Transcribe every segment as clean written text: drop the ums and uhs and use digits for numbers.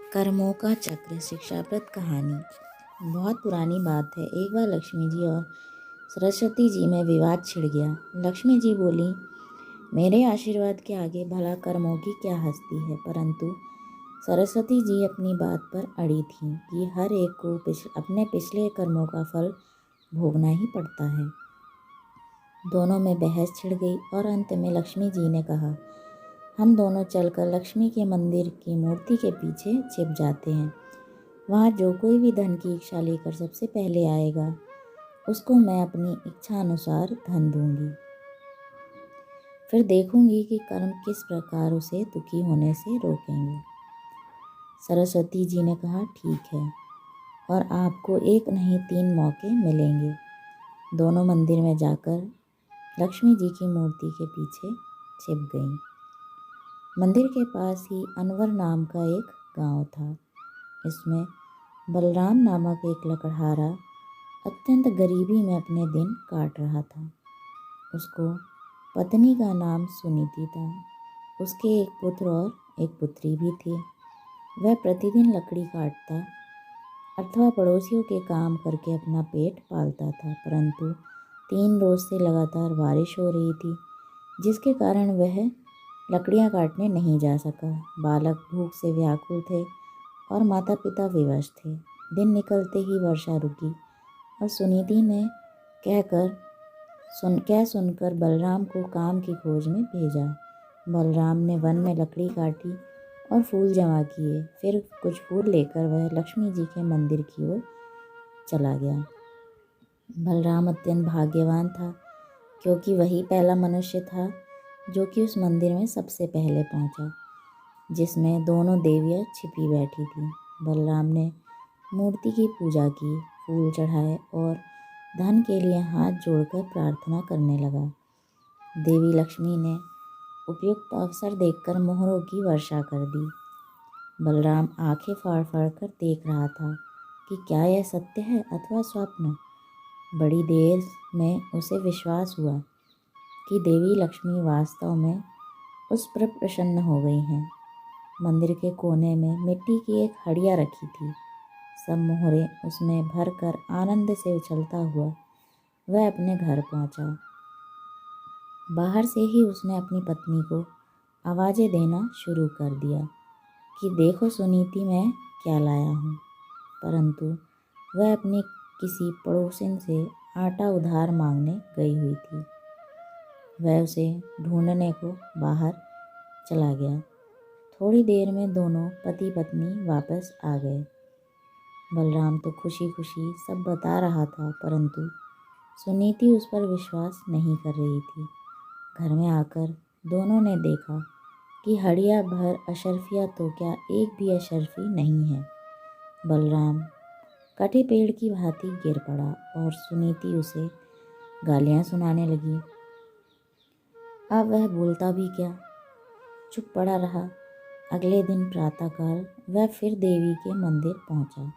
कर्मों का चक्र शिक्षाप्रद कहानी। बहुत पुरानी बात है। एक बार लक्ष्मी जी और सरस्वती जी में विवाद छिड़ गया। लक्ष्मी जी बोली, मेरे आशीर्वाद के आगे भला कर्मों की क्या हस्ती है। परंतु सरस्वती जी अपनी बात पर अड़ी थीं कि हर एक को अपने पिछले कर्मों का फल भोगना ही पड़ता है। दोनों में बहस छिड़ गई और अंत में लक्ष्मी जी ने कहा, हम दोनों चलकर लक्ष्मी के मंदिर की मूर्ति के पीछे छिप जाते हैं। वहाँ जो कोई भी धन की इच्छा लेकर सबसे पहले आएगा, उसको मैं अपनी इच्छा अनुसार धन दूंगी। फिर देखूंगी कि कर्म किस प्रकार उसे दुखी होने से रोकेंगे। सरस्वती जी ने कहा, ठीक है, और आपको एक नहीं 3 मौके मिलेंगे। दोनों मंदिर में जाकर लक्ष्मी जी की मूर्ति के पीछे छिप गईं। मंदिर के पास ही अनवर नाम का एक गांव था। इसमें बलराम नामक एक लकड़हारा अत्यंत गरीबी में अपने दिन काट रहा था। उसको पत्नी का नाम सुनीति था। उसके एक पुत्र और एक पुत्री भी थी। वह प्रतिदिन लकड़ी काटता अथवा पड़ोसियों के काम करके अपना पेट पालता था। परंतु 3 रोज से लगातार बारिश हो रही थी, जिसके कारण वह लकड़ियां काटने नहीं जा सका। बालक भूख से व्याकुल थे और माता पिता विवश थे। दिन निकलते ही वर्षा रुकी और सुनीति ने सुनकर बलराम को काम की खोज में भेजा। बलराम ने वन में लकड़ी काटी और फूल जमा किए। फिर कुछ फूल लेकर वह लक्ष्मी जी के मंदिर की ओर चला गया। बलराम अत्यंत भाग्यवान था, क्योंकि वही पहला मनुष्य था जो कि उस मंदिर में सबसे पहले पहुंचा, जिसमें दोनों देवियां छिपी बैठी थीं। बलराम ने मूर्ति की पूजा की, फूल चढ़ाए और धन के लिए हाथ जोड़कर प्रार्थना करने लगा। देवी लक्ष्मी ने उपयुक्त अवसर देखकर मोहरों की वर्षा कर दी। बलराम आंखें फाड़ फाड़ कर देख रहा था कि क्या यह सत्य है अथवा स्वप्न। बड़ी देर में उसे विश्वास हुआ कि देवी लक्ष्मी वास्तव में उस पर प्रसन्न हो गई हैं। मंदिर के कोने में मिट्टी की एक हड़िया रखी थी। सब मोहरे उसमें भरकर आनंद से उछलता हुआ वह अपने घर पहुंचा। बाहर से ही उसने अपनी पत्नी को आवाज़ें देना शुरू कर दिया कि देखो सुनीति, मैं क्या लाया हूँ। परंतु वह अपनी किसी पड़ोसिन से आटा उधार मांगने गई हुई थी। वह उसे ढूंढने को बाहर चला गया। थोड़ी देर में दोनों पति पत्नी वापस आ गए। बलराम तो खुशी खुशी सब बता रहा था, परंतु सुनीति उस पर विश्वास नहीं कर रही थी। घर में आकर दोनों ने देखा कि हड़िया भर अशर्फिया तो क्या एक भी अशर्फी नहीं है। बलराम कटे पेड़ की भांति गिर पड़ा और सुनीति उसे गालियाँ सुनाने लगी। अब वह बोलता भी क्या, चुप पड़ा रहा। अगले दिन प्रातःकाल वह फिर देवी के मंदिर पहुंचा।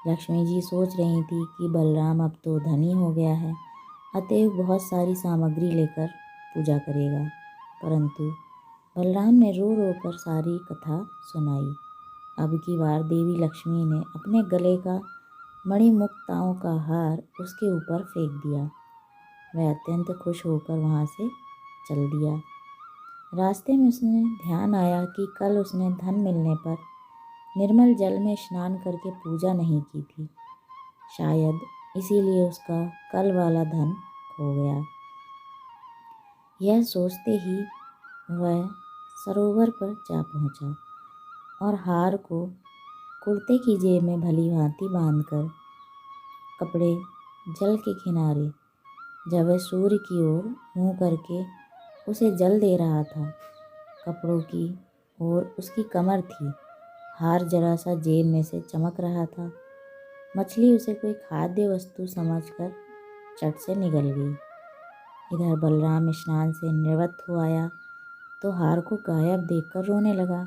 लक्ष्मी जी सोच रही थी कि बलराम अब तो धनी हो गया है, अतएव बहुत सारी सामग्री लेकर पूजा करेगा। परंतु बलराम ने रो रो कर सारी कथा सुनाई। अब की बार देवी लक्ष्मी ने अपने गले का मणिमुक्ताओं का हार उसके ऊपर फेंक दिया। वह अत्यंत खुश होकर वहाँ से चल दिया। रास्ते में उसने ध्यान आया कि कल उसने धन मिलने पर निर्मल जल में स्नान करके पूजा नहीं की थी। शायद इसीलिए उसका कल वाला धन खो गया। यह सोचते ही वह सरोवर पर जा पहुंचा और हार को कुर्ते की जेब में भली भांति बांधकर कपड़े जल के किनारे, जब वह सूर्य की ओर मुँह करके उसे जल दे रहा था, कपड़ों की ओर उसकी कमर थी। हार जरा सा जेब में से चमक रहा था। मछली उसे कोई खाद्य वस्तु समझकर चट से निगल गई। इधर बलराम स्नान से निवृत्त हो आया तो हार को गायब देखकर रोने लगा।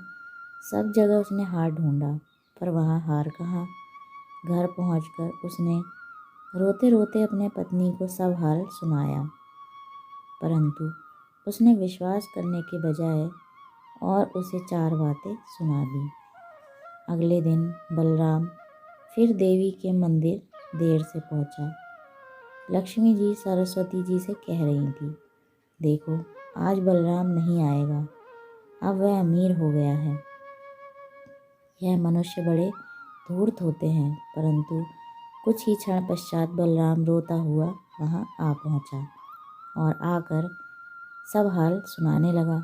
सब जगह उसने हार ढूंढा, पर वहाँ हार कहाँ। घर पहुंचकर उसने रोते रोते अपने पत्नी को सब हाल सुनाया, परंतु उसने विश्वास करने के बजाय और उसे 4 बातें सुना दी। अगले दिन बलराम फिर देवी के मंदिर देर से पहुंचा। लक्ष्मी जी सरस्वती जी से कह रही थी, देखो आज बलराम नहीं आएगा, अब वह अमीर हो गया है। यह मनुष्य बड़े धूर्त होते हैं। परंतु कुछ ही क्षण पश्चात बलराम रोता हुआ वहाँ आ पहुँचा और आकर सब हाल सुनाने लगा।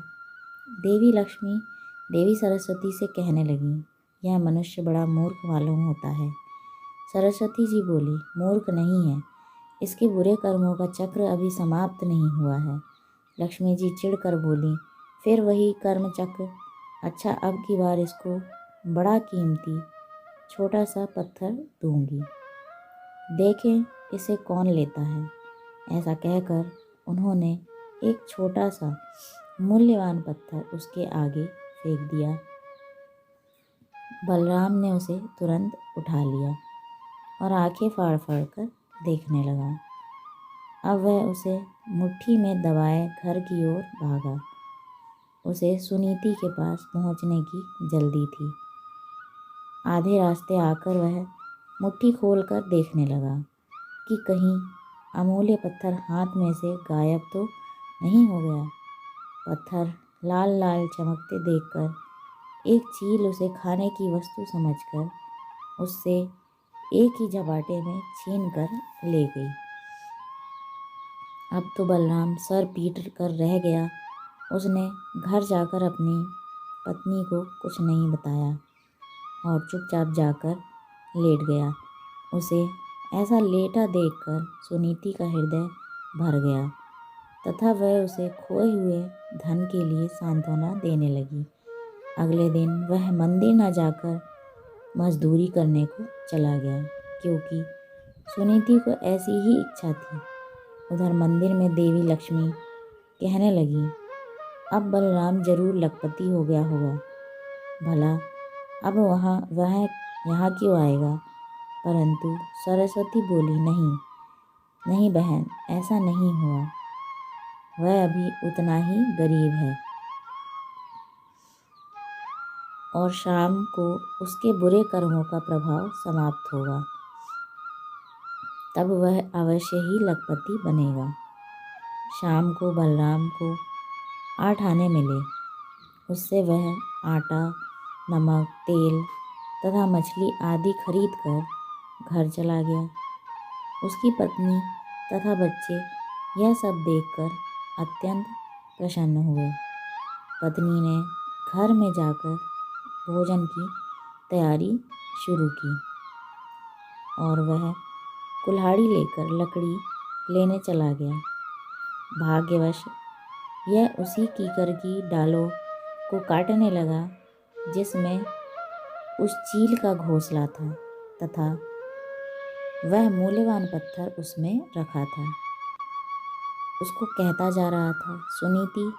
देवी सरस्वती से कहने लगी, यह मनुष्य बड़ा मूर्ख मालूम होता है। सरस्वती जी बोली, मूर्ख नहीं है, इसके बुरे कर्मों का चक्र अभी समाप्त नहीं हुआ है। लक्ष्मी जी चिढ़कर बोली, फिर वही कर्म चक्र। अच्छा, अब की बार इसको बड़ा कीमती छोटा सा पत्थर दूंगी, देखें इसे कौन लेता है। ऐसा कहकर उन्होंने एक छोटा सा मूल्यवान पत्थर उसके आगे फेंक दिया। बलराम ने उसे तुरंत उठा लिया और आंखें फाड़ फाड़ कर देखने लगा। अब वह उसे मुट्ठी में दबाए घर की ओर भागा। उसे सुनीति के पास पहुंचने की जल्दी थी। आधे रास्ते आकर वह मुट्ठी खोलकर देखने लगा कि कहीं अमूल्य पत्थर हाथ में से गायब तो नहीं हो गया। पत्थर लाल लाल चमकते देखकर एक चील उसे खाने की वस्तु समझकर उससे एक ही झपाटे में छीन कर ले गई। अब तो बलराम सर पीट कर रह गया। उसने घर जाकर अपनी पत्नी को कुछ नहीं बताया और चुपचाप जाकर लेट गया। उसे ऐसा लेटा देखकर सुनीति का हृदय भर गया तथा वह उसे खोए हुए धन के लिए सांत्वना देने लगी। अगले दिन वह मंदिर न जाकर मजदूरी करने को चला गया, क्योंकि सुनीति को ऐसी ही इच्छा थी। उधर मंदिर में देवी लक्ष्मी कहने लगी, अब बलराम जरूर लखपति हो गया होगा। भला अब वह यहाँ क्यों आएगा। परंतु सरस्वती बोली, नहीं बहन, ऐसा नहीं हुआ, वह अभी उतना ही गरीब है और शाम को उसके बुरे कर्मों का प्रभाव समाप्त होगा, तब वह अवश्य ही लखपति बनेगा। शाम को बलराम को 8 आने मिले। उससे वह आटा, नमक, तेल तथा मछली आदि खरीद कर घर चला गया। उसकी पत्नी तथा बच्चे यह सब देखकर अत्यंत प्रसन्न हुए। पत्नी ने घर में जाकर भोजन की तैयारी शुरू की और वह कुल्हाड़ी लेकर लकड़ी लेने चला गया। भाग्यवश यह उसी कीकर की डालों को काटने लगा जिसमें उस चील का घोंसला था तथा वह मूल्यवान पत्थर उसमें रखा था। उसको कहता जा रहा था, सुनीति,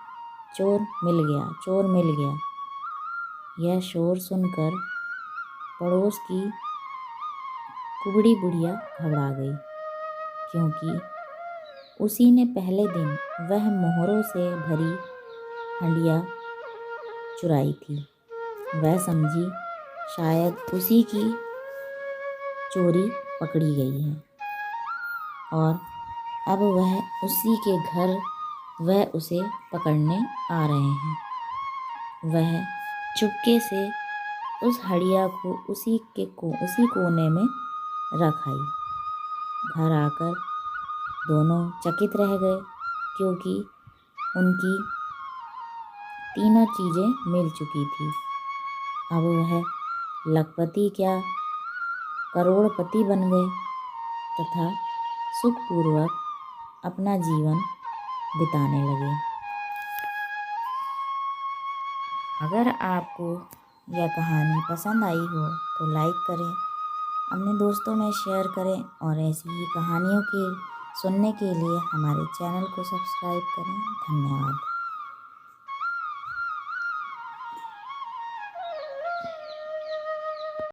चोर मिल गया, चोर मिल गया। यह शोर सुनकर पड़ोस की कुबड़ी बुढ़िया घबरा गई, क्योंकि उसी ने पहले दिन वह मोहरों से भरी हंडिया चुराई थी। वह समझी शायद उसी की चोरी पकड़ी गई है और अब वह उसी के घर वह उसे पकड़ने आ रहे हैं। वह चुपके से उस हंडिया को उसी कोने में रख आई। घर आकर दोनों चकित रह गए, क्योंकि उनकी तीनों चीज़ें मिल चुकी थी। अब वह लखपति क्या करोड़पति बन गए तथा सुखपूर्वक अपना जीवन बिताने लगे। अगर आपको यह कहानी पसंद आई हो तो लाइक करें, अपने दोस्तों में शेयर करें और ऐसी ही कहानियों के सुनने के लिए हमारे चैनल को सब्सक्राइब करें। धन्यवाद।